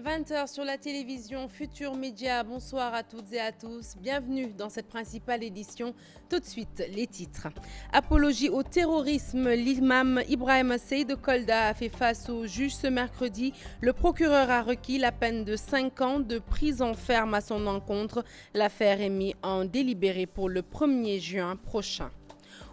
20h sur la télévision Futur Média. Bonsoir à toutes et à tous. Bienvenue dans cette principale édition. Tout de suite, les titres. Apologie au terrorisme. L'imam Ibrahim Seyd Kolda a fait face au juge ce mercredi. Le procureur a requis la peine de 5 ans de prison ferme à son encontre. L'affaire est mise en délibéré pour le 1er juin prochain.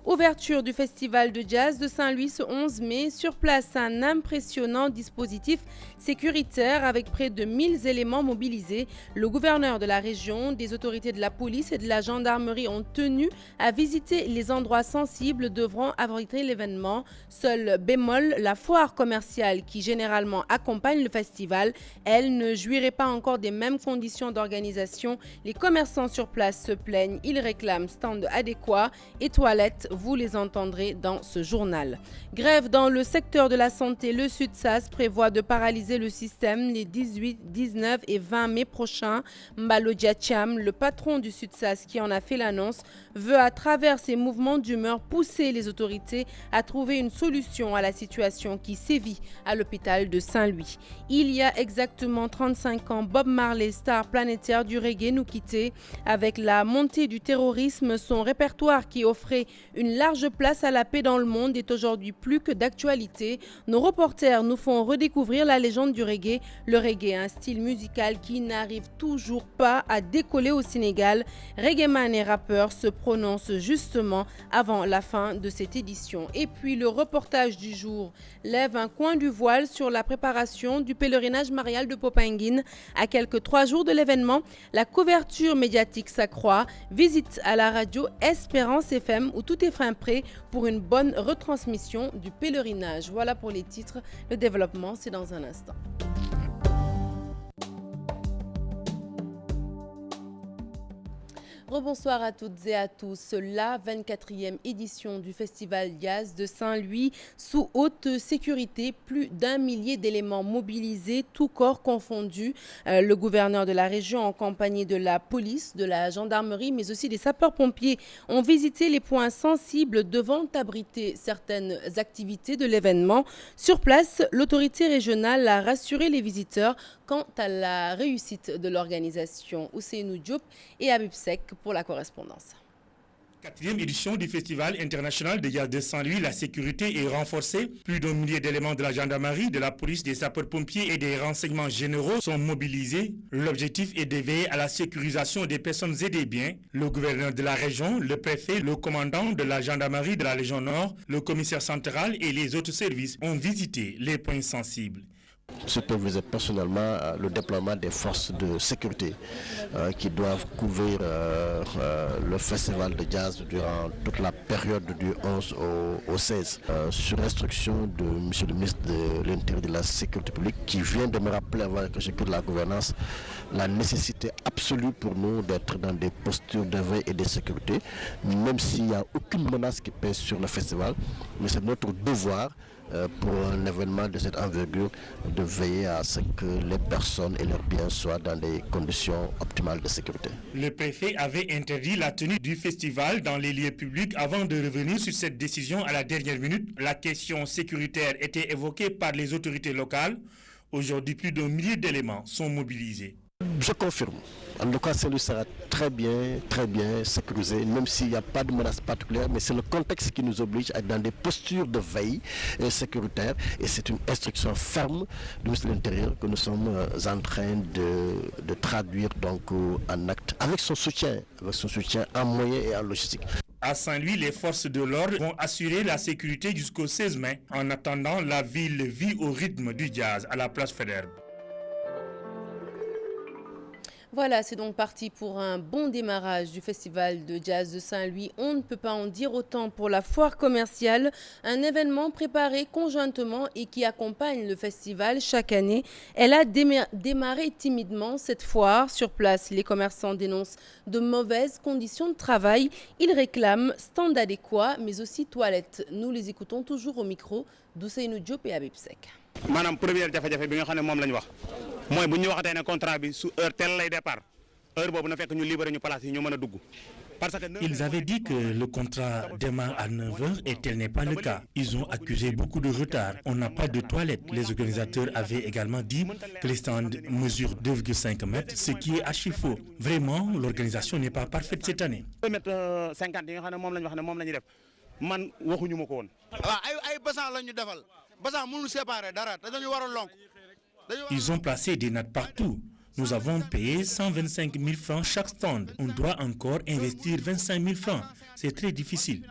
Ouverture du festival de jazz de Saint-Louis ce 11 mai. Sur place, un impressionnant dispositif sécuritaire avec près de 1000 éléments mobilisés. Le gouverneur de la région, des autorités de la police et de la gendarmerie ont tenu à visiter les endroits sensibles devront abriter l'événement. Seul bémol, la foire commerciale qui généralement accompagne le festival, elle ne jouirait pas encore des mêmes conditions d'organisation. Les commerçants sur place se plaignent, ils réclament stand adéquat et toilettes. Vous les entendrez dans ce journal. Grève dans le secteur de la santé. Le SUTSAS prévoit de paralyser le système les 18, 19 et 20 mai prochains. Mbalo Diacham, le patron du SUTSAS qui en a fait l'annonce, veut à travers ses mouvements d'humeur pousser les autorités à trouver une solution à la situation qui sévit à l'hôpital de Saint-Louis. Il y a exactement 35 ans, Bob Marley, star planétaire du reggae, nous quittait. Avec la montée du terrorisme, son répertoire qui offrait une large place à la paix dans le monde est aujourd'hui plus que d'actualité. Nos reporters nous font redécouvrir la légende du reggae. Le reggae, un style musical qui n'arrive toujours pas à décoller au Sénégal. Reggaeman et rappeurs se prononcent justement avant la fin de cette édition. Et puis le reportage du jour lève un coin du voile sur la préparation du pèlerinage marial de Popenguine. À quelques 3 jours de l'événement, la couverture médiatique s'accroît. Visite à la radio Espérance FM où tout est fin prêt pour une bonne retransmission du pèlerinage. Voilà pour les titres. Le développement, c'est dans un instant. Rebonsoir à toutes et à tous. La 24e édition du Festival Jazz de Saint-Louis sous haute sécurité. Plus d'1 millier d'éléments mobilisés, tous corps confondus. Le gouverneur de la région en compagnie de la police, de la gendarmerie, mais aussi des sapeurs-pompiers ont visité les points sensibles devant abriter certaines activités de l'événement. Sur place, l'autorité régionale a rassuré les visiteurs quant à la réussite de l'organisation. Ousseynou Diop et Habib Sek pour la correspondance. 4e édition du Festival international de jazz de Saint-Louis, la sécurité est renforcée. Plus d'1 millier d'éléments de la gendarmerie, de la police, des sapeurs-pompiers et des renseignements généraux sont mobilisés. L'objectif est de veiller à la sécurisation des personnes et des biens. Le gouverneur de la région, le préfet, le commandant de la gendarmerie de la région Nord, le commissaire central et les autres services ont visité les points sensibles. Superviser personnellement le déploiement des forces de sécurité qui doivent couvrir le festival de jazz durant toute la période du 11 au 16 sur instruction de M. le ministre de l'Intérieur et de la Sécurité publique qui vient de me rappeler avant que je quitte la gouvernance la nécessité absolue pour nous d'être dans des postures de veille et de sécurité, même s'il n'y a aucune menace qui pèse sur le festival, mais c'est notre devoir pour un événement de cette envergure de veiller à ce que les personnes et leurs biens soient dans des conditions optimales de sécurité. Le préfet avait interdit la tenue du festival dans les lieux publics avant de revenir sur cette décision à la dernière minute. La question sécuritaire était évoquée par les autorités locales. Aujourd'hui, plus d'1 millier d'éléments sont mobilisés. Je confirme. En tout cas, celui sera très bien sécurisé, même s'il n'y a pas de menace particulière, mais c'est le contexte qui nous oblige à être dans des postures de veille sécuritaire, et c'est une instruction ferme du ministre de l'Intérieur que nous sommes en train de traduire donc en acte, avec son soutien en moyens et en logistique. À Saint-Louis, les forces de l'ordre vont assurer la sécurité jusqu'au 16 mai. En attendant, la ville vit au rythme du jazz à la place Faidherbe. Voilà, c'est donc parti pour un bon démarrage du Festival de Jazz de Saint-Louis. On ne peut pas en dire autant pour la foire commerciale, un événement préparé conjointement et qui accompagne le festival chaque année. Elle a démarré timidement cette foire. Sur place, les commerçants dénoncent de mauvaises conditions de travail. Ils réclament stand adéquat, mais aussi toilettes. Nous les écoutons toujours au micro d'Ousseynou Diop et Habib Sek. Madame, première jafe-jafe bi nga xam ne moom la ñu wax mooy bu ñu waxatee ne contrat bi su heure tel lay départ heure boobu na fekk ñu libéré ñu place yi ñu mën a dugg Ils avaient dit que le contrat démarre à 9h et tel n'est pas le cas. Ils ont accusé beaucoup de retard. On n'a pas de toilettes. Les organisateurs avaient également dit que les stands mesurent 2,5 mètres, ce qui est archi faux. Vraiment, l'organisation n'est pas parfaite cette année. Ils ont placé des nattes partout. Nous avons payé 125 000 francs chaque stand. On doit encore investir 25 000 francs. C'est très difficile.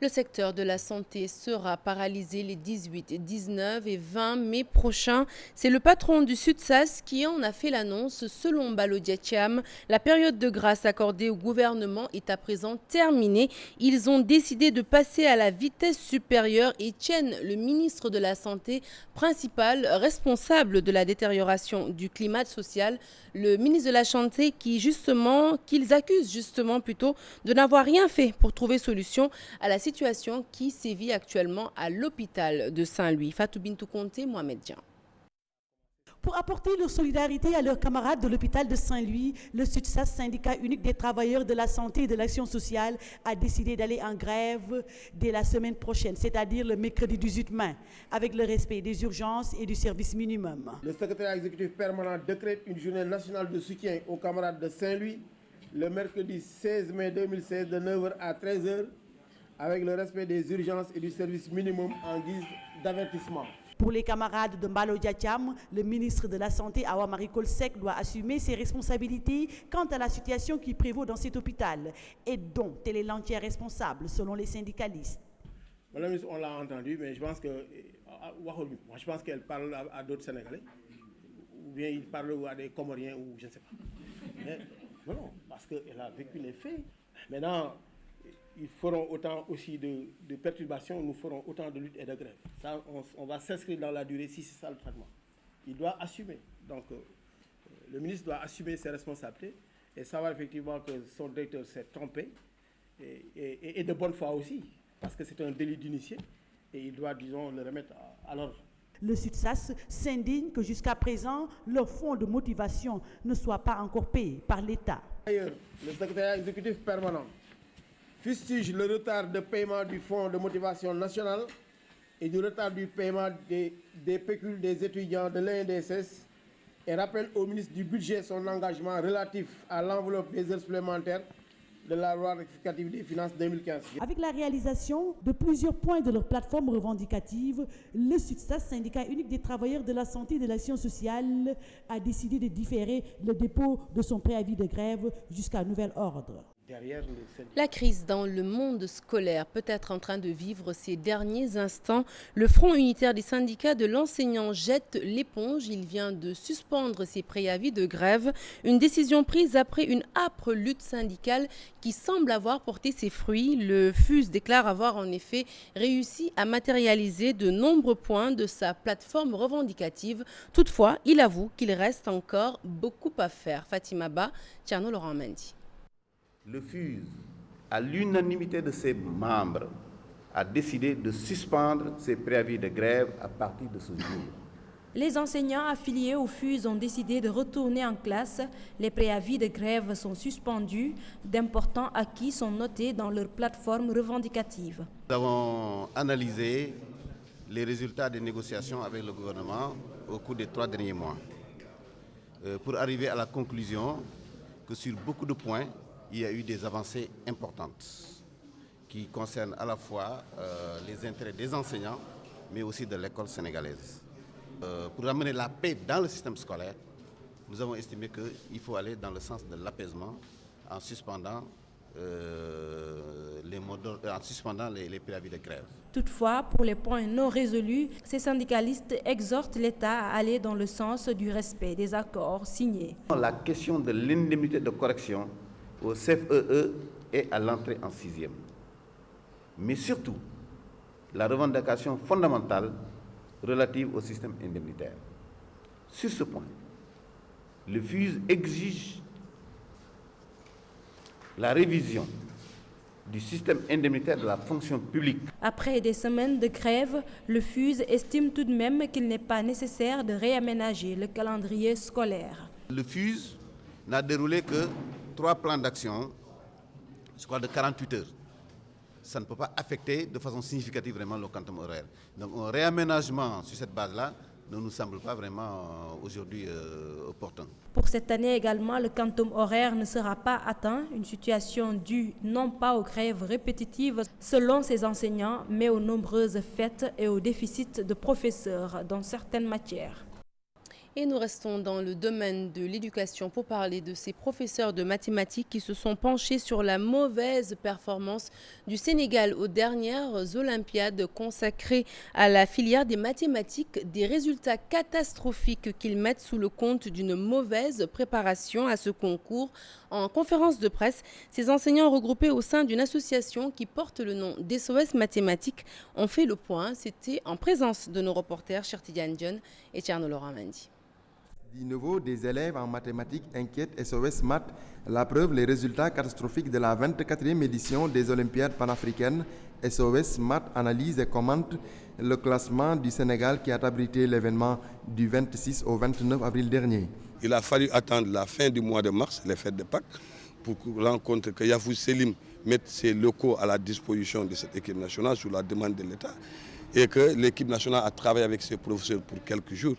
Le secteur de la santé sera paralysé les 18, 19 et 20 mai prochains. C'est le patron du SUTSAS qui en a fait l'annonce. Selon Balodia Thiam, la période de grâce accordée au gouvernement est à présent terminée. Ils ont décidé de passer à la vitesse supérieure et tiennent le ministre de la Santé, principal responsable de la détérioration du climat social, le ministre de la Santé qu'ils accusent justement plutôt de n'avoir rien fait pour trouver solution à la situation qui sévit actuellement à l'hôpital de Saint-Louis. Fatou Bintou Conté, Mohamed Dian. Pour apporter leur solidarité à leurs camarades de l'hôpital de Saint-Louis, le SUTSAS, syndicat unique des travailleurs de la santé et de l'action sociale, a décidé d'aller en grève dès la semaine prochaine, c'est-à-dire le mercredi 18 mai, avec le respect des urgences et du service minimum. Le secrétaire exécutif permanent décrète une journée nationale de soutien aux camarades de Saint-Louis le mercredi 16 mai 2016 de 9h à 13h, avec le respect des urgences et du service minimum en guise d'avertissement. Pour les camarades de Balodia Thiam, le ministre de la Santé, Awa Marie Coll Seck, doit assumer ses responsabilités quant à la situation qui prévaut dans cet hôpital et dont elle est l'entière responsable, selon les syndicalistes. Madame la ministre, on l'a entendu, mais je pense qu'elle parle à d'autres Sénégalais, ou bien il parle à des Comoriens, ou je ne sais pas. Mais, non, parce qu'elle a vécu les faits. Maintenant, ils feront autant aussi de perturbations, nous ferons autant de luttes et de grèves. Ça, on va s'inscrire dans la durée si c'est ça le traitement. Il doit assumer. Donc, le ministre doit assumer ses responsabilités et savoir effectivement que son directeur s'est trompé et de bonne foi aussi, parce que c'est un délit d'initié et il doit, disons, le remettre à l'ordre. Le SUTSAS s'indigne que jusqu'à présent, leur fonds de motivation ne soit pas encore payé par l'État. D'ailleurs, le secrétaire exécutif permanent fustige le retard de paiement du fonds de motivation national et du retard du paiement des pécules des étudiants de l'INDSS et rappelle au ministre du Budget son engagement relatif à l'enveloppe des heures supplémentaires de la loi rectificative des finances 2015. Avec la réalisation de plusieurs points de leur plateforme revendicative, le SUTSAS, syndicat unique des travailleurs de la santé et de l'action sociale, a décidé de différer le dépôt de son préavis de grève jusqu'à nouvel ordre. La crise dans le monde scolaire peut être en train de vivre ces derniers instants. Le Front unitaire des syndicats de l'enseignant jette l'éponge. Il vient de suspendre ses préavis de grève. Une décision prise après une âpre lutte syndicale qui semble avoir porté ses fruits. Le FUS déclare avoir en effet réussi à matérialiser de nombreux points de sa plateforme revendicative. Toutefois, il avoue qu'il reste encore beaucoup à faire. Fatima Ba, Tierno Laurent Mendy. Le FUS, à l'unanimité de ses membres, a décidé de suspendre ses préavis de grève à partir de ce jour. Les enseignants affiliés au FUS ont décidé de retourner en classe. Les préavis de grève sont suspendus. D'importants acquis sont notés dans leur plateforme revendicative. Nous avons analysé les résultats des négociations avec le gouvernement au cours des 3 derniers mois pour arriver à la conclusion que sur beaucoup de points, il y a eu des avancées importantes qui concernent à la fois les intérêts des enseignants, mais aussi de l'école sénégalaise. Pour amener la paix dans le système scolaire, nous avons estimé qu'il faut aller dans le sens de l'apaisement en suspendant les préavis de grève. Toutefois, pour les points non résolus, ces syndicalistes exhortent l'État à aller dans le sens du respect des accords signés. La question de l'indemnité de correction au CFEE et à l'entrée en 6e. Mais surtout, la revendication fondamentale relative au système indemnitaire. Sur ce point, le FUS exige la révision du système indemnitaire de la fonction publique. Après des semaines de grève, le FUS estime tout de même qu'il n'est pas nécessaire de réaménager le calendrier scolaire. Le FUS n'a déroulé que 3 plans d'action, je crois de 48 heures. Ça ne peut pas affecter de façon significative vraiment le quantum horaire. Donc un réaménagement sur cette base-là ne nous semble pas vraiment aujourd'hui opportun. Pour cette année également, le quantum horaire ne sera pas atteint, une situation due non pas aux grèves répétitives selon ces enseignants, mais aux nombreuses fêtes et au déficit de professeurs dans certaines matières. Et nous restons dans le domaine de l'éducation pour parler de ces professeurs de mathématiques qui se sont penchés sur la mauvaise performance du Sénégal aux dernières Olympiades consacrées à la filière des mathématiques, des résultats catastrophiques qu'ils mettent sous le compte d'une mauvaise préparation à ce concours. En conférence de presse, ces enseignants regroupés au sein d'une association qui porte le nom d'SOS Mathématiques ont fait le point. C'était en présence de nos reporters Chertidiane Dione et Tierno Laurent Mendy. Du niveau des élèves en mathématiques inquiète SOS Math. La preuve, les résultats catastrophiques de la 24e édition des Olympiades panafricaines. SOS Math analyse et commente le classement du Sénégal qui a abrité l'événement du 26 au 29 avril dernier. Il a fallu attendre la fin du mois de mars, les fêtes de Pâques, pour rencontrer que Yafou Selim mette ses locaux à la disposition de cette équipe nationale sous la demande de l'État et que l'équipe nationale a travaillé avec ses professeurs pour quelques jours.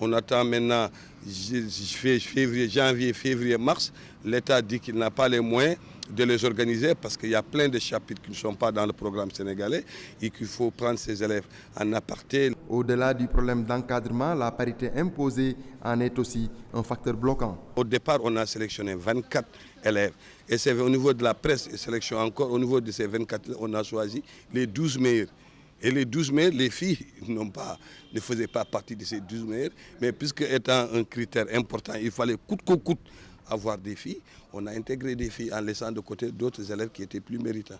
On attend maintenant janvier, février, mars. L'État dit qu'il n'a pas les moyens de les organiser parce qu'il y a plein de chapitres qui ne sont pas dans le programme sénégalais et qu'il faut prendre ces élèves en aparté. Au-delà du problème d'encadrement, la parité imposée en est aussi un facteur bloquant. Au départ, on a sélectionné 24 élèves. Et c'est au niveau de la presse et sélection encore, au niveau de ces 24, on a choisi les 12 meilleurs. Et les 12 meilleurs, les filles ne faisaient pas partie de ces 12 meilleurs. Mais puisque étant un critère important, il fallait coûte que coûte avoir des filles. On a intégré des filles en laissant de côté d'autres élèves qui étaient plus méritants.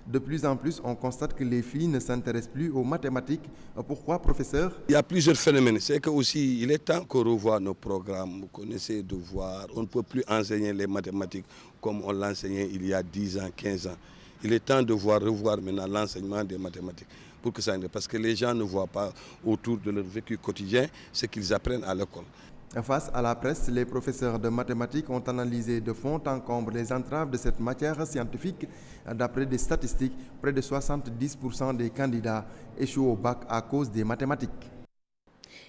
De plus en plus, on constate que les filles ne s'intéressent plus aux mathématiques. Pourquoi, professeur? Il y a plusieurs phénomènes. C'est qu'aussi, il est temps qu'on revoie nos programmes. Vous connaissez de voir, on ne peut plus enseigner les mathématiques comme on l'enseignait il y a 10 ans, 15 ans. Il est temps de revoir maintenant l'enseignement des mathématiques. Pour que ça, parce que les gens ne voient pas autour de leur vécu quotidien ce qu'ils apprennent à l'école. Face à la presse, les professeurs de mathématiques ont analysé de fond en comble les entraves de cette matière scientifique. D'après des statistiques, près de 70% des candidats échouent au bac à cause des mathématiques.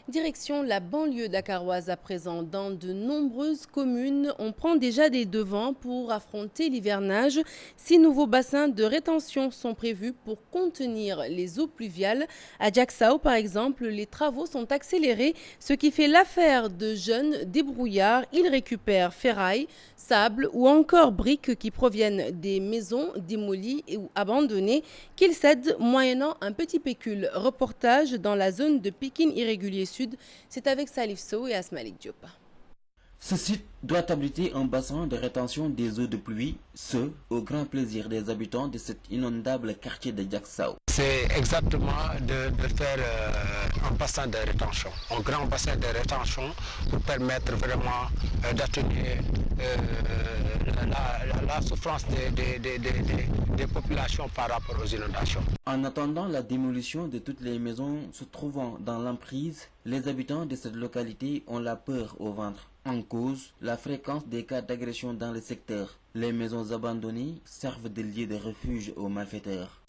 Direction la banlieue dakaroise à présent. Dans de nombreuses communes, on prend déjà des devants pour affronter l'hivernage. 6 nouveaux bassins de rétention sont prévus pour contenir les eaux pluviales. À Diacksao, par exemple, les travaux sont accélérés, ce qui fait l'affaire de jeunes débrouillards. Ils récupèrent ferraille, sable ou encore briques qui proviennent des maisons démolies ou abandonnées qu'ils cèdent moyennant un petit pécule. Reportage dans la zone de Pikine irrégulier Sud, c'est avec Salif Sow et Asmalik Diop. Ce site doit abriter un bassin de rétention des eaux de pluie, ce au grand plaisir des habitants de cet inondable quartier de Diacksao. C'est exactement de faire un bassin de rétention, un grand bassin de rétention pour permettre vraiment d'atténuer la souffrance des populations par rapport aux inondations. En attendant la démolition de toutes les maisons se trouvant dans l'emprise, les habitants de cette localité ont la peur au ventre. En cause, la fréquence des cas d'agression dans le secteur. Les maisons abandonnées servent de lieu de refuge aux malfaiteurs.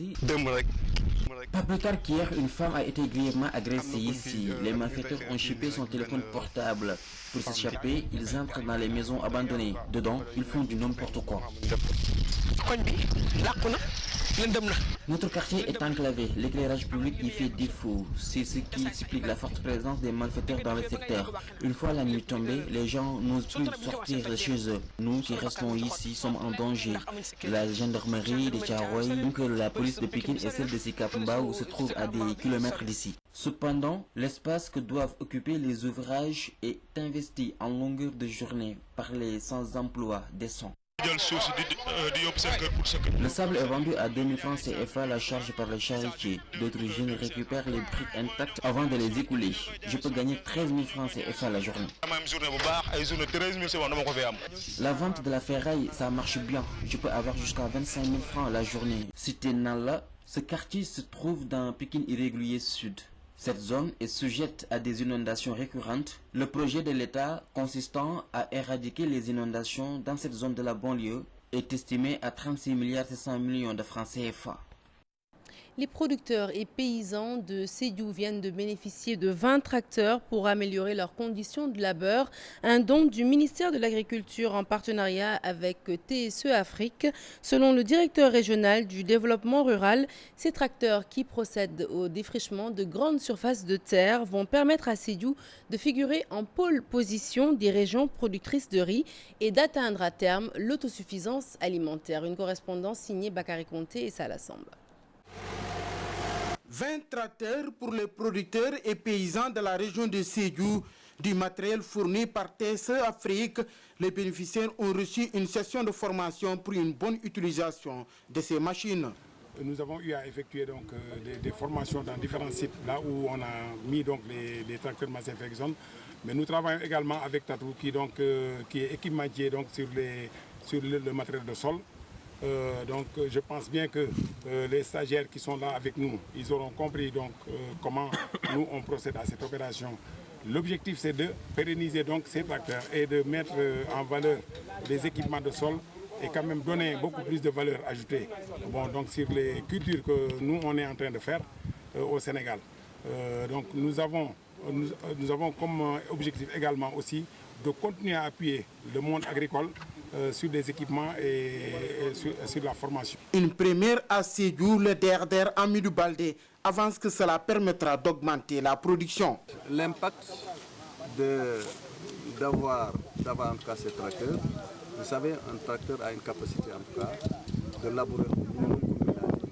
Pas plus tard qu'hier, une femme a été grièvement agressée ici. Les malfaiteurs ont chipé son téléphone portable. Pour s'échapper, ils entrent dans les maisons abandonnées. Dedans, ils font du n'importe quoi. Notre quartier est enclavé, l'éclairage public y fait défaut. C'est ce qui explique la forte présence des malfaiteurs dans le secteur. Une fois la nuit tombée, les gens n'osent plus sortir de chez eux. Nous qui restons ici sommes en danger. La gendarmerie de Thiaroye, donc la police de Pikine et celle de Sicap Mbao se trouvent à des kilomètres d'ici. Cependant, l'espace que doivent occuper les ouvrages est investi en longueur de journée par les sans-emploi décents. Le sable est vendu à 2000 francs CFA la charge par le charretier. D'autres jeunes récupèrent les briques intactes avant de les écouler. Je peux gagner 13 000 francs CFA la journée. La vente de la ferraille, ça marche bien. Je peux avoir jusqu'à 25 000 francs la journée. Cité Nala, ce quartier se trouve dans Pikine irrégulier Sud. Cette zone est sujette à des inondations récurrentes. Le projet de l'État consistant à éradiquer les inondations dans cette zone de la banlieue est estimé à 36,7 milliards de francs CFA. Les producteurs et paysans de Sédhiou viennent de bénéficier de 20 tracteurs pour améliorer leurs conditions de labeur. Un don du ministère de l'Agriculture en partenariat avec TSE Afrique. Selon le directeur régional du développement rural, ces tracteurs qui procèdent au défrichement de grandes surfaces de terre vont permettre à Sédhiou de figurer en pôle position des régions productrices de riz et d'atteindre à terme l'autosuffisance alimentaire. Une correspondance signée Bakary Conté et Salah Samba. 20 tracteurs pour les producteurs et paysans de la région de Sédhiou, du matériel fourni par TSE Afrique. Les bénéficiaires ont reçu une session de formation pour une bonne utilisation de ces machines. Nous avons eu à effectuer donc, des formations dans différents sites, là où on a mis donc, les tracteurs Massey Ferguson. Mais nous travaillons également avec Tatou qui est équipementier donc, sur le matériel de sol. Donc je pense bien que les stagiaires qui sont là avec nous, ils auront compris donc, comment nous on procède à cette opération. L'objectif c'est de pérenniser donc ces tracteurs et de mettre en valeur les équipements de sol et quand même donner beaucoup plus de valeur ajoutée donc sur les cultures que nous on est en train de faire au Sénégal. Donc nous avons comme objectif également aussi de continuer à appuyer le monde agricole sur des équipements et sur la formation. Une première à Sédhiou, le DRDR Amidou Baldé avance que cela permettra d'augmenter la production. L'impact d'avoir en tout cas ces tracteurs, vous savez, un tracteur a une capacité en tout cas de labourer au minimum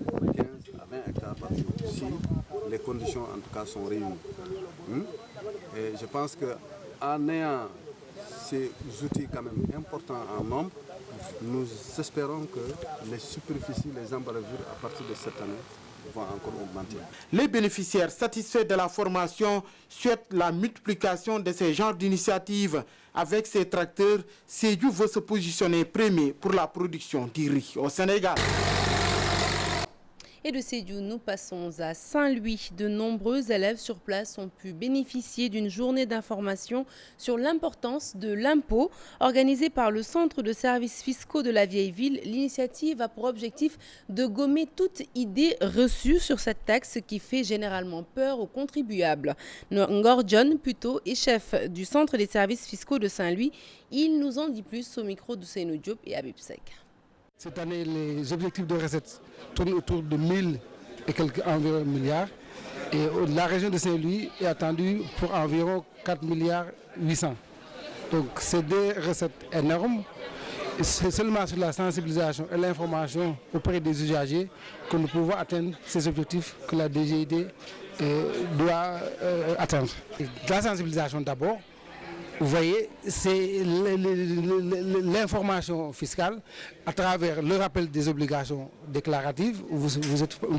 comme il a dit, 15 à 20 hectares par jour, si les conditions en tout cas sont réunies. Et je pense qu'en ayant ces outils quand même importants en nombre, nous espérons que les superficies, les emballages à partir de cette année vont encore augmenter. Les bénéficiaires satisfaits de la formation souhaitent la multiplication de ces genres d'initiatives. Avec ces tracteurs, Sédhiou veut se positionner premier pour la production du riz au Sénégal. Et de Sédhiou, nous passons à Saint-Louis. De nombreux élèves sur place ont pu bénéficier d'une journée d'information sur l'importance de l'impôt. Organisée par le Centre de services fiscaux de la vieille ville, l'initiative a pour objectif de gommer toute idée reçue sur cette taxe qui fait généralement peur aux contribuables. Ngor John Puto est chef du Centre des services fiscaux de Saint-Louis. Il nous en dit plus au micro de Seynou Diop et Habib Sek. Cette année, les objectifs de recettes tournent autour de 1000 et quelques environ milliards. Et la région de Saint-Louis est attendue pour environ 4 milliards 800. Donc c'est des recettes énormes. C'est seulement sur la sensibilisation et l'information auprès des usagers que nous pouvons atteindre ces objectifs que la DGID doit atteindre. Et la sensibilisation d'abord. Vous voyez, c'est l'information fiscale à travers le rappel des obligations déclaratives. Vous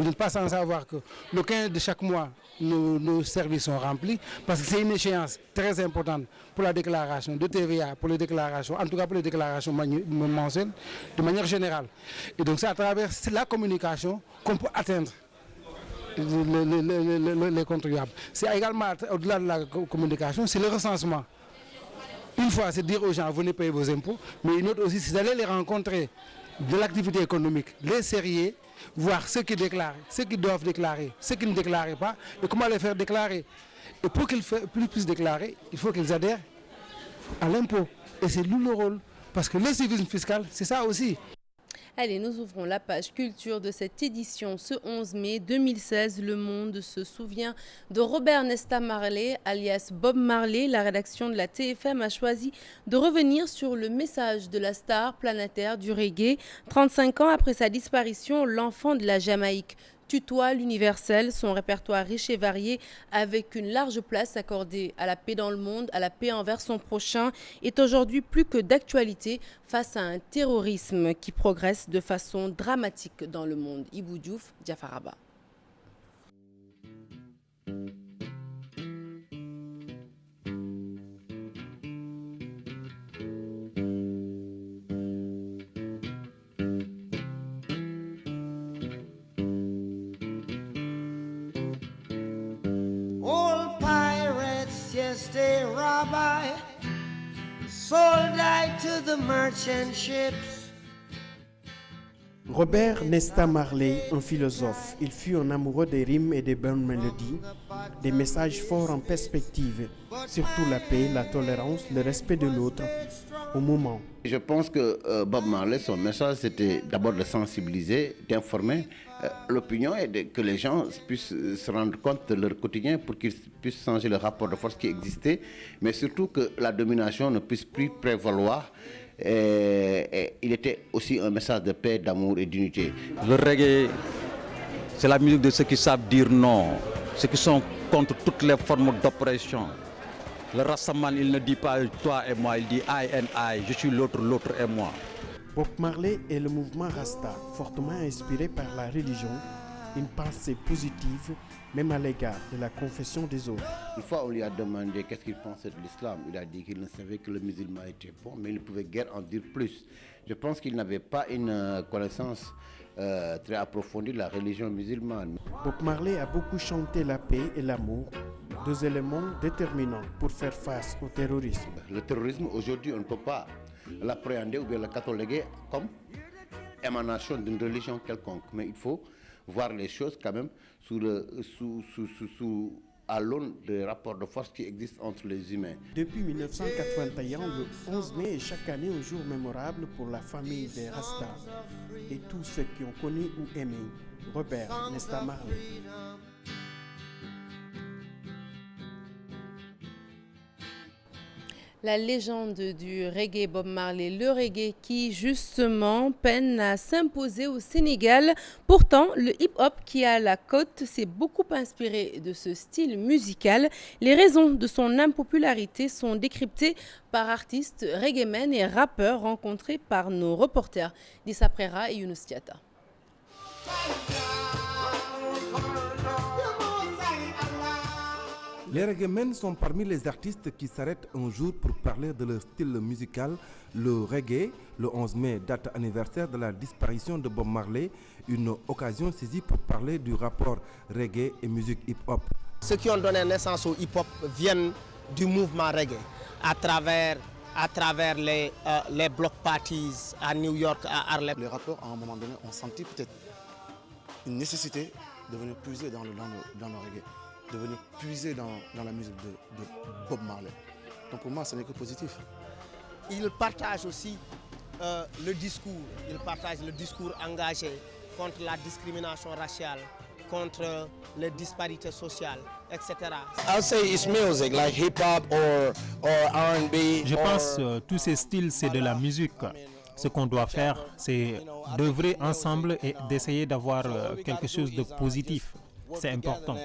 n'êtes pas sans savoir que le 15 de chaque mois, nos services sont remplis parce que c'est une échéance très importante pour la déclaration de TVA, pour les déclarations, en tout cas pour les déclarations mensuelles, de manière générale. Et donc c'est à travers la communication qu'on peut atteindre les contribuables. C'est également, au-delà de la communication, c'est le recensement. Une fois, c'est dire aux gens, venez payer vos impôts, mais une autre aussi, c'est d'aller les rencontrer de l'activité économique, les serrer, voir ceux qui déclarent, ceux qui doivent déclarer, ceux qui ne déclarent pas, et comment les faire déclarer. Et pour qu'ils puissent déclarer, il faut qu'ils adhèrent à l'impôt. Et c'est lui le rôle, parce que le civisme fiscal, c'est ça aussi. Allez, nous ouvrons la page culture de cette édition. Ce 11 mai 2016, Le Monde se souvient de Robert Nesta Marley, alias Bob Marley. La rédaction de la TFM a choisi de revenir sur le message de la star planétaire du reggae. 35 ans après sa disparition, l'enfant de la Jamaïque tutoie l'universel, son répertoire riche et varié, avec une large place accordée à la paix dans le monde, à la paix envers son prochain, est aujourd'hui plus que d'actualité face à un terrorisme qui progresse de façon dramatique dans le monde. Ibou Diouf, Diafaraba. sold I to the merchant ships. Robert Nesta Marley, un philosophe, il fut un amoureux des rimes et des bonnes mélodies, des messages forts en perspective, surtout la paix, la tolérance, le respect de l'autre, au moment. Je pense que Bob Marley, son message, c'était d'abord de sensibiliser, d'informer l'opinion et que les gens puissent se rendre compte de leur quotidien pour qu'ils puissent changer le rapport de force qui existait, mais surtout que la domination ne puisse plus prévaloir. Et il était aussi un message de paix, d'amour et d'unité. Le reggae, c'est la musique de ceux qui savent dire non, ceux qui sont contre toutes les formes d'oppression. Le Rastaman, il ne dit pas toi et moi, il dit I and I, je suis l'autre, l'autre et moi. Bob Marley et le mouvement Rasta, fortement inspiré par la religion, une pensée positive, même à l'égard de la confession des autres. Une fois, on lui a demandé qu'est-ce qu'il pensait de l'islam. Il a dit qu'il ne savait que le musulman était bon, mais il ne pouvait guère en dire plus. Je pense qu'il n'avait pas une connaissance très approfondie de la religion musulmane. Bob Marley a beaucoup chanté la paix et l'amour, deux éléments déterminants pour faire face au terrorisme. Le terrorisme, aujourd'hui, on ne peut pas l'appréhender ou bien le cataloguer comme émanation d'une religion quelconque. Mais il faut voir les choses quand même à l'aune des rapports de force qui existent entre les humains. Depuis 1981, le 11 mai est chaque année un jour mémorable pour la famille des Rasta et tous ceux qui ont connu ou aimé Robert Nesta Marley. La légende du reggae Bob Marley, le reggae qui justement peine à s'imposer au Sénégal. Pourtant, le hip-hop qui a la cote s'est beaucoup inspiré de ce style musical. Les raisons de son impopularité sont décryptées par artistes, reggaemen et rappeurs rencontrés par nos reporters Dissa Prera et Younous Diatta. Les reggaemen sont parmi les artistes qui s'arrêtent un jour pour parler de leur style musical. Le reggae, le 11 mai, date anniversaire de la disparition de Bob Marley, une occasion saisie pour parler du rapport reggae et musique hip-hop. Ceux qui ont donné naissance au hip-hop viennent du mouvement reggae à travers les block parties à New York, à Harlem. Les rappeurs, à un moment donné, ont senti peut-être une nécessité de venir puiser dans le reggae, de venir puiser dans la musique de Bob Marley. Donc pour moi, ce n'est que positif. Ils partagent aussi le discours engagé contre la discrimination raciale, contre les disparités sociales, etc. I'll say it's music, like hip-hop or R&B. Je pense que tous ces styles, c'est de la musique. Ce qu'on doit faire, c'est d'œuvrer ensemble et d'essayer d'avoir quelque chose de positif. C'est important.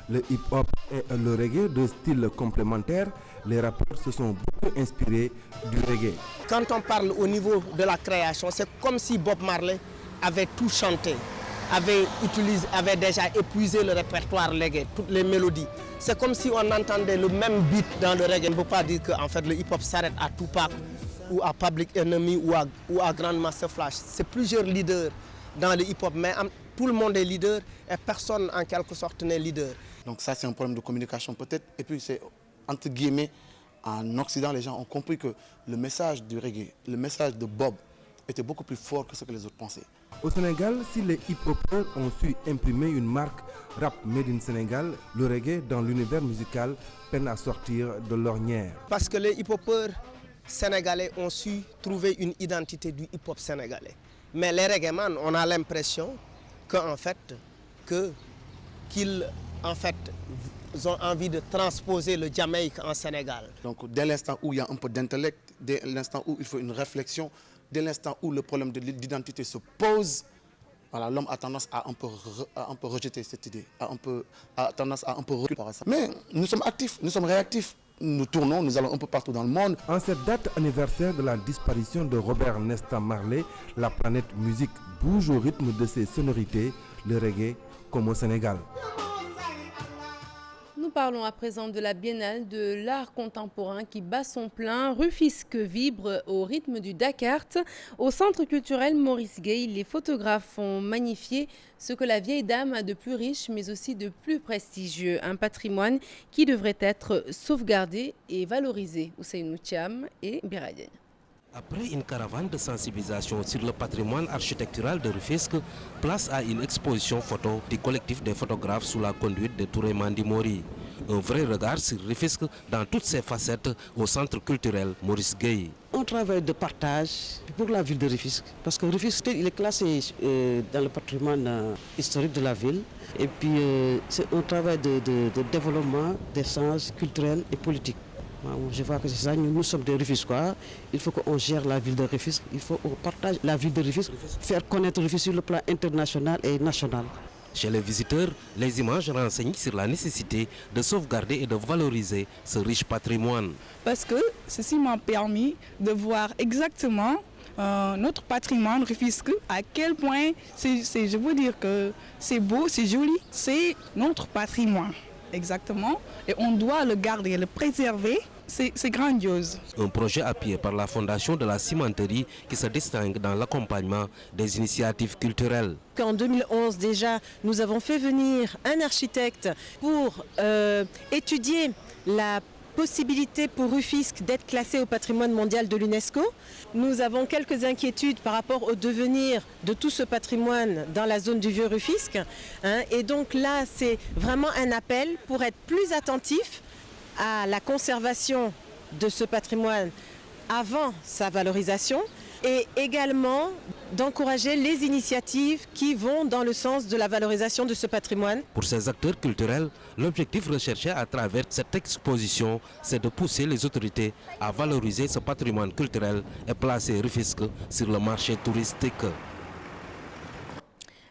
Le hip-hop et le reggae, deux styles complémentaires, les rappeurs se sont beaucoup inspirés du reggae. Quand on parle au niveau de la création, c'est comme si Bob Marley avait tout chanté, avait déjà épuisé le répertoire reggae, toutes les mélodies. C'est comme si on entendait le même beat dans le reggae. On ne peut pas dire que en fait, le hip-hop s'arrête à Tupac ou à Public Enemy ou à Grandmaster Flash. C'est plusieurs leaders dans le hip-hop, mais tout le monde est leader et personne en quelque sorte n'est leader. Donc ça, c'est un problème de communication peut-être. Et puis c'est entre guillemets, en Occident, les gens ont compris que le message du reggae, le message de Bob était beaucoup plus fort que ce que les autres pensaient. Au Sénégal, si les hip-hopers ont su imprimer une marque rap made in Sénégal, le reggae dans l'univers musical peine à sortir de l'ornière. Parce que les hip-hopers sénégalais ont su trouver une identité du hip-hop sénégalais. Mais les reggaeman, on a l'impression qu'ils ont envie de transposer le Jamaïque en Sénégal. Donc dès l'instant où il y a un peu d'intellect, dès l'instant où il faut une réflexion, dès l'instant où le problème de l'identité se pose, voilà, l'homme a tendance à un peu rejeter cette idée, a tendance à un peu reculer par ça. Mais nous sommes actifs, nous sommes réactifs. Nous tournons, nous allons un peu partout dans le monde. En cette date anniversaire de la disparition de Robert Nesta Marley, la planète musique bouge au rythme de ses sonorités, le reggae comme au Sénégal. Nous Parlons à présent de la Biennale de l'art contemporain qui bat son plein. Rufisque vibre au rythme du Dakar. Au Centre culturel Maurice Gueye, les photographes ont magnifié ce que la vieille dame a de plus riche mais aussi de plus prestigieux. Un patrimoine qui devrait être sauvegardé et valorisé. Ousseynou Thiam et Biradien. Après une caravane de sensibilisation sur le patrimoine architectural de Rufisque, place à une exposition photo du collectif des photographes sous la conduite de Touré Mandi Mori. Un vrai regard sur Rufisque dans toutes ses facettes au centre culturel Maurice Gueye. Un travail de partage pour la ville de Rufisque, parce que Rufisque il est classé dans le patrimoine historique de la ville. Et puis c'est un travail de développement des sens culturels et politiques. Je vois que c'est ça, nous sommes des Rufisquois, il faut qu'on gère la ville de Rufisque, il faut qu'on partage la ville de Rufisque, faire connaître Rufisque sur le plan international et national. Chez les visiteurs, les images renseignent sur la nécessité de sauvegarder et de valoriser ce riche patrimoine. Parce que ceci m'a permis de voir exactement notre patrimoine Rufisque, à quel point je veux dire que c'est beau, c'est joli, c'est notre patrimoine. Exactement, et on doit le garder, le préserver, c'est grandiose. Un projet appuyé par la fondation de la cimenterie qui se distingue dans l'accompagnement des initiatives culturelles. En 2011 déjà, nous avons fait venir un architecte pour étudier la possibilité pour Rufisque d'être classé au patrimoine mondial de l'UNESCO. Nous avons quelques inquiétudes par rapport au devenir de tout ce patrimoine dans la zone du Vieux Rufisque. Et donc là, c'est vraiment un appel pour être plus attentif à la conservation de ce patrimoine avant sa valorisation et également d'encourager les initiatives qui vont dans le sens de la valorisation de ce patrimoine. Pour ces acteurs culturels, l'objectif recherché à travers cette exposition, c'est de pousser les autorités à valoriser ce patrimoine culturel et placer Rufisque sur le marché touristique.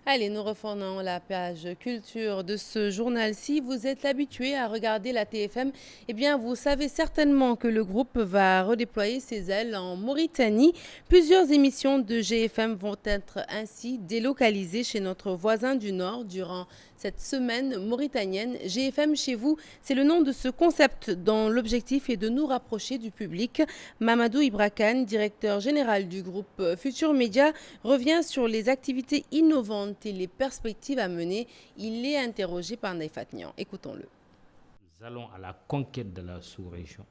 Allez, nous refondons la page culture de ce journal. Si vous êtes habitué à regarder la TFM, eh bien, vous savez certainement que le groupe va redéployer ses ailes en Mauritanie. Plusieurs émissions de GFM vont être ainsi délocalisées chez notre voisin du Nord durant cette semaine mauritanienne. GFM chez vous, c'est le nom de ce concept dont l'objectif est de nous rapprocher du public. Mamadou Ibrakan, directeur général du groupe Futur Média, revient sur les activités innovantes et les perspectives à mener. Il est interrogé par Naïfat Nian. Écoutons-le. Nous allons à la conquête de la sous-région.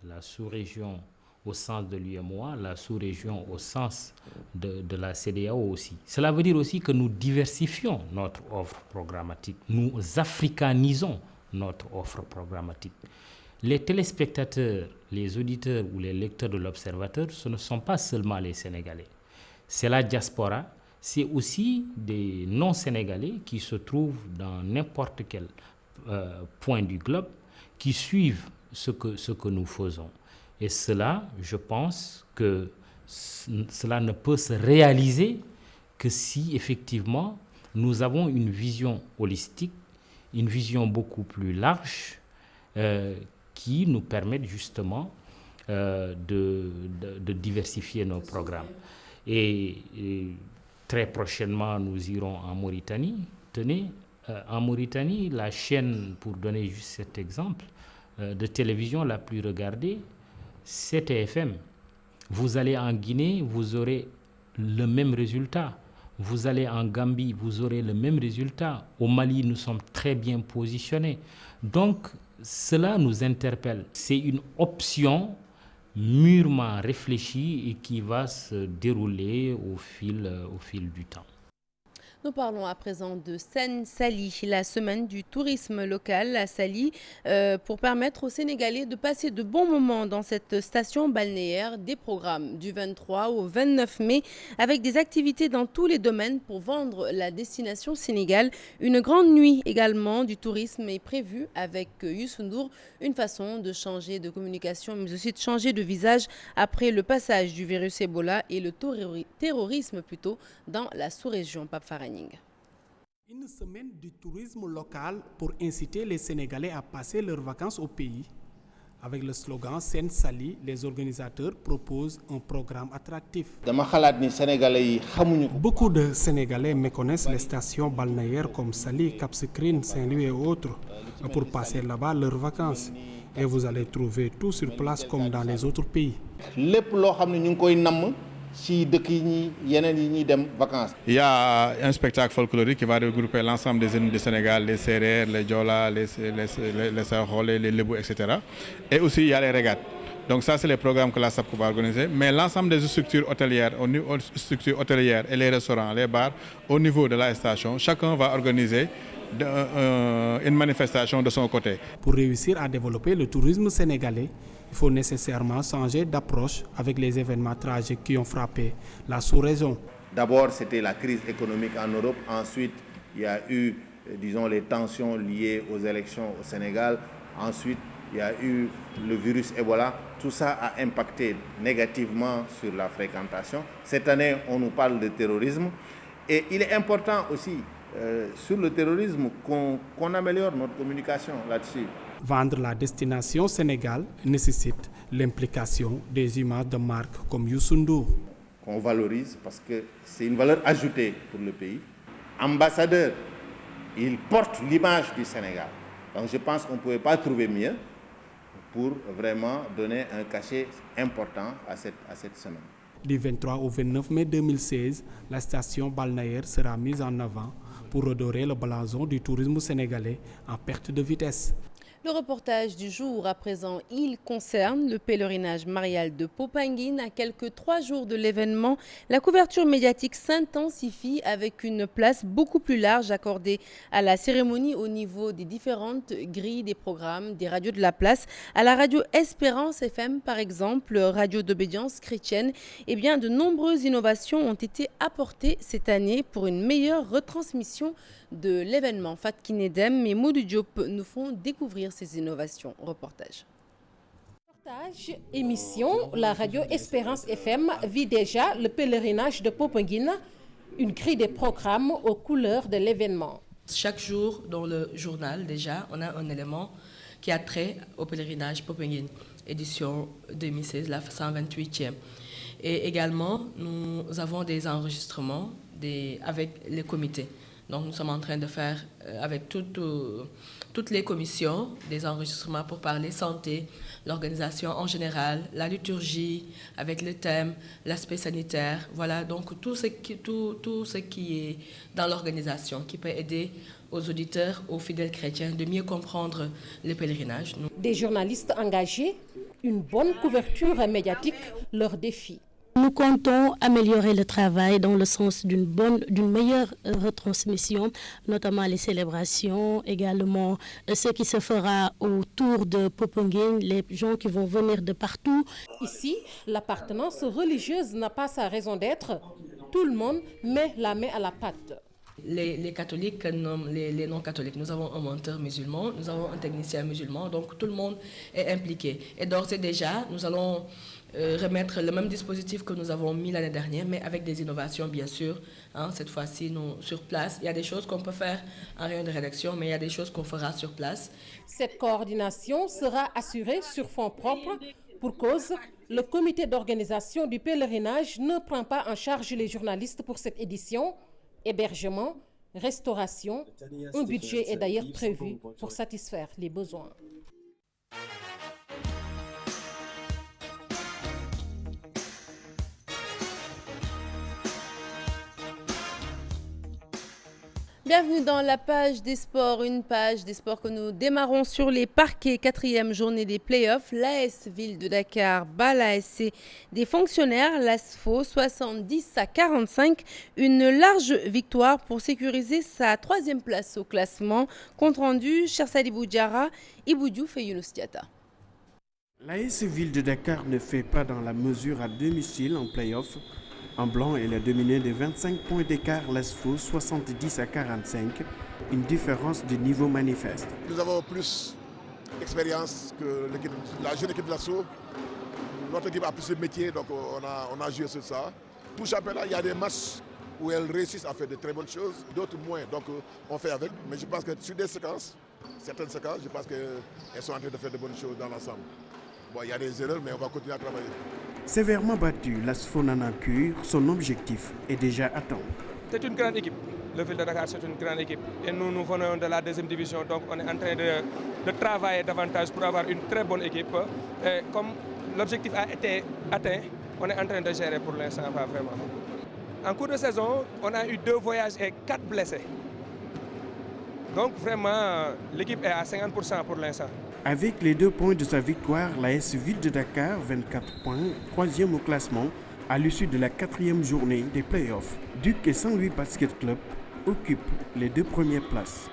La sous-région au sens de l'UEMOA, la sous-région au sens de la CEDEAO aussi. Cela veut dire aussi que nous diversifions notre offre programmatique, nous africanisons notre offre programmatique. Les téléspectateurs, les auditeurs ou les lecteurs de l'Observateur, ce ne sont pas seulement les Sénégalais. C'est la diaspora, c'est aussi des non-Sénégalais qui se trouvent dans n'importe quel point du globe, qui suivent ce que nous faisons. Et cela, je pense que cela ne peut se réaliser que si effectivement nous avons une vision holistique, une vision beaucoup plus large qui nous permette justement de diversifier nos programmes. Et très prochainement, nous irons en Mauritanie. Tenez, en Mauritanie, la chaîne, pour donner juste cet exemple, de télévision la plus regardée, c'est TFM. Vous allez en Guinée, vous aurez le même résultat. Vous allez en Gambie, vous aurez le même résultat. Au Mali, nous sommes très bien positionnés. Donc, cela nous interpelle. C'est une option mûrement réfléchie et qui va se dérouler au fil du temps. Nous parlons à présent de Sen-Sali, la semaine du tourisme local à Sali, pour permettre aux Sénégalais de passer de bons moments dans cette station balnéaire. Des programmes du 23 au 29 mai avec des activités dans tous les domaines pour vendre la destination Sénégal. Une grande nuit également du tourisme est prévue avec Youssou N'Dour, une façon de changer de communication mais aussi de changer de visage après le passage du virus Ebola et le terrorisme plutôt dans la sous-région Pape Farani. Une semaine du tourisme local pour inciter les Sénégalais à passer leurs vacances au pays. Avec le slogan Sen Sali, les organisateurs proposent un programme attractif. Beaucoup de Sénégalais méconnaissent les stations balnéaires comme Sali, Cap Skirring, Saint-Louis et autres pour passer là-bas leurs vacances. Et vous allez trouver tout sur place comme dans les autres pays. Il y a un spectacle folklorique qui va regrouper l'ensemble des ethnies du Sénégal, les Sérères, les Diola, les Sarolais, les Lebou, etc. Et aussi il y a les régates. Donc ça c'est les programmes que la SAPCO va organiser. Mais l'ensemble des structures hôtelières et les restaurants, les bars, au niveau de la station, chacun va organiser une manifestation de son côté. Pour réussir à développer le tourisme sénégalais, il faut nécessairement changer d'approche avec les événements tragiques qui ont frappé la sous-région. D'abord, c'était la crise économique en Europe. Ensuite, il y a eu, disons, les tensions liées aux élections au Sénégal. Ensuite, il y a eu le virus Ebola. Tout ça a impacté négativement sur la fréquentation. Cette année, on nous parle de terrorisme. Et il est important aussi, sur le terrorisme, qu'on améliore notre communication là-dessus. Vendre la destination Sénégal nécessite l'implication des images de marques comme Youssou Ndour. Qu'on valorise parce que c'est une valeur ajoutée pour le pays. Ambassadeur, il porte l'image du Sénégal. Donc je pense qu'on ne pouvait pas trouver mieux pour vraiment donner un cachet important à cette semaine. Du 23 au 29 mai 2016, la station balnéaire sera mise en avant pour redorer le blason du tourisme sénégalais en perte de vitesse. Le reportage du jour, à présent, il concerne le pèlerinage marial de Popenguine. À quelques 3 jours de l'événement, la couverture médiatique s'intensifie avec une place beaucoup plus large accordée à la cérémonie au niveau des différentes grilles des programmes des radios de la place. À la radio Espérance FM, par exemple, radio d'obédience chrétienne, eh bien, de nombreuses innovations ont été apportées cette année pour une meilleure retransmission de l'événement. Fatki Nedem et Moudou Diop nous font découvrir ces innovations. Reportage. Émission, la radio Espérance FM vit déjà le pèlerinage de Popenguine, une grille de programmes aux couleurs de l'événement. Chaque jour dans le journal, déjà, on a un élément qui a trait au pèlerinage Popenguine, édition 2016, la 128e. Et également, nous avons des enregistrements avec les comités. Donc nous sommes en train de faire avec toutes les commissions des enregistrements pour parler santé, l'organisation en général, la liturgie, avec le thème, l'aspect sanitaire. Voilà, donc tout ce qui est dans l'organisation, qui peut aider aux auditeurs, aux fidèles chrétiens de mieux comprendre le pèlerinage. Des journalistes engagés, une bonne couverture médiatique, leur défi. Nous comptons améliorer le travail dans le sens d'une meilleure retransmission, notamment les célébrations, également ce qui se fera autour de Popenguine, les gens qui vont venir de partout. Ici, l'appartenance religieuse n'a pas sa raison d'être. Tout le monde met la main à la pâte. Les catholiques, les non-catholiques, nous avons un monteur musulman, nous avons un technicien musulman, donc tout le monde est impliqué. Et d'ores et déjà, nous allons remettre le même dispositif que nous avons mis l'année dernière, mais avec des innovations bien sûr. Cette fois-ci, nous sur place. Il y a des choses qu'on peut faire en réunion de rédaction, mais il y a des choses qu'on fera sur place. Cette coordination sera assurée sur fonds propres. Pour cause, le comité d'organisation du pèlerinage ne prend pas en charge les journalistes pour cette édition. Hébergement, restauration, un budget est d'ailleurs prévu pour satisfaire les besoins. Bienvenue dans la page des sports, une page des sports que nous démarrons sur les parquets. 4e journée des playoffs. L'AS Ville de Dakar bat l'ASC des fonctionnaires, l'ASFO 70-45. Une large victoire pour sécuriser sa 3e place au classement. Compte rendu, Chersadibou Diarra, Ibou Diouf et Younous Diatta. L'AS Ville de Dakar ne fait pas dans la mesure à domicile en playoffs. En blanc, elle est dominée de 25 points d'écart, l'ASFO 70-45, une différence de niveau manifeste. Nous avons plus d'expérience que la jeune équipe de l'ASFO. Notre équipe a plus de métier, donc on a joué sur ça. Tout championnat, il y a des matchs où elles réussissent à faire de très bonnes choses, d'autres moins, donc on fait avec. Mais je pense que sur des séquences, certaines séquences, je pense qu'elles sont en train de faire de bonnes choses dans l'ensemble. Bon, il y a des erreurs, mais on va continuer à travailler. Sévèrement battu, l'ASFO Nanakur, son objectif est déjà atteint. C'est une grande équipe. Le Ville de Dakar, c'est une grande équipe. Et nous venons de la deuxième division, donc on est en train de travailler davantage pour avoir une très bonne équipe. Et comme l'objectif a été atteint, on est en train de gérer pour l'instant, vraiment. En cours de saison, on a eu 2 voyages et 4 blessés. Donc vraiment, l'équipe est à 50% pour l'instant. Avec les 2 points de sa victoire, l'AS Ville de Dakar, 24 points, 3e au classement, à l'issue de la 4e journée des playoffs. Duc et Saint-Louis Basket Club occupent les 2 premières places.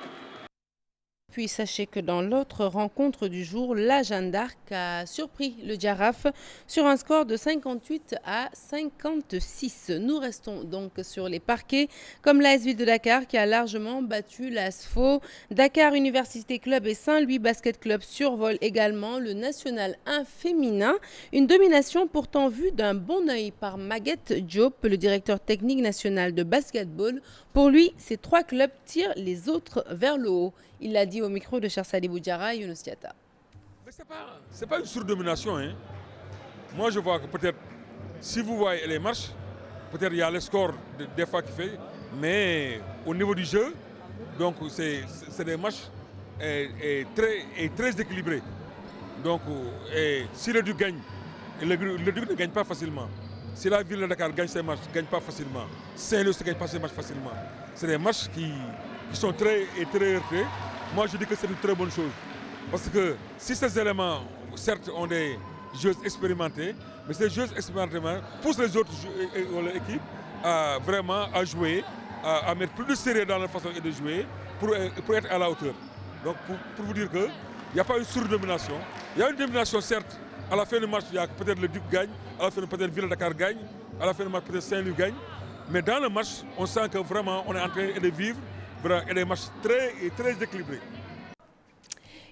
Puis sachez que dans l'autre rencontre du jour, la Jeanne d'Arc a surpris le Jaraaf sur un score de 58 à 56. Nous restons donc sur les parquets, comme l'AS Ville de Dakar qui a largement battu l'ASFO. Dakar Université Club et Saint-Louis Basket Club survolent également le National 1 féminin. Une domination pourtant vue d'un bon œil par Maguette Diop, le directeur technique national de basketball. Pour lui, ces 3 clubs tirent les autres vers le haut. Il l'a dit au micro de Chersali Boudjara et Younous Diatta. Ce n'est pas une surdomination. Hein. Moi, je vois que peut-être, si vous voyez les matchs, peut-être il y a le score des fois qui fait, mais au niveau du jeu, donc c'est des matchs très équilibrés. Donc, si le Duc gagne, le Duc ne gagne pas facilement. Si la Ville de Dakar gagne ses matchs, ne gagne pas facilement. Saint-Louis ne gagne pas ses matchs facilement. C'est des matchs qui sont très heurtés. Moi, je dis que c'est une très bonne chose. Parce que si ces éléments, certes, ont des joueurs expérimentés, mais ces joueurs expérimentés poussent les autres équipes à vraiment à jouer, à mettre plus de sérieux dans leur façon de jouer pour être à la hauteur. Donc, pour vous dire qu'il n'y a pas une surdomination. Il y a une domination, certes. À la fin du match, il y a peut-être le Duc gagne, à la fin peut-être Ville de Dakar gagne, à la fin du match peut-être Saint-Louis gagne. Mais dans le match, on sent que vraiment on est en train de vivre des matchs très équilibrés.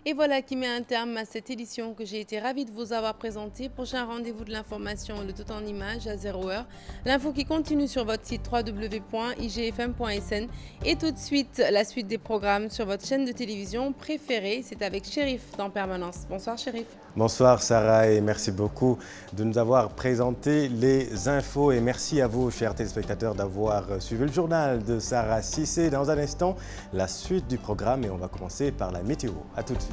Et voilà qui met un terme à cette édition que j'ai été ravie de vous avoir présentée. Prochain rendez-vous de l'information, le tout en images à 0h. L'info qui continue sur votre site www.igfm.sn. Et tout de suite, la suite des programmes sur votre chaîne de télévision préférée. C'est avec Chérif dans Permanence. Bonsoir Chérif. Bonsoir Sarah et merci beaucoup de nous avoir présenté les infos. Et merci à vous, chers téléspectateurs, d'avoir suivi le journal de Sarah Cissé. Dans un instant, la suite du programme et on va commencer par la météo. À tout de suite.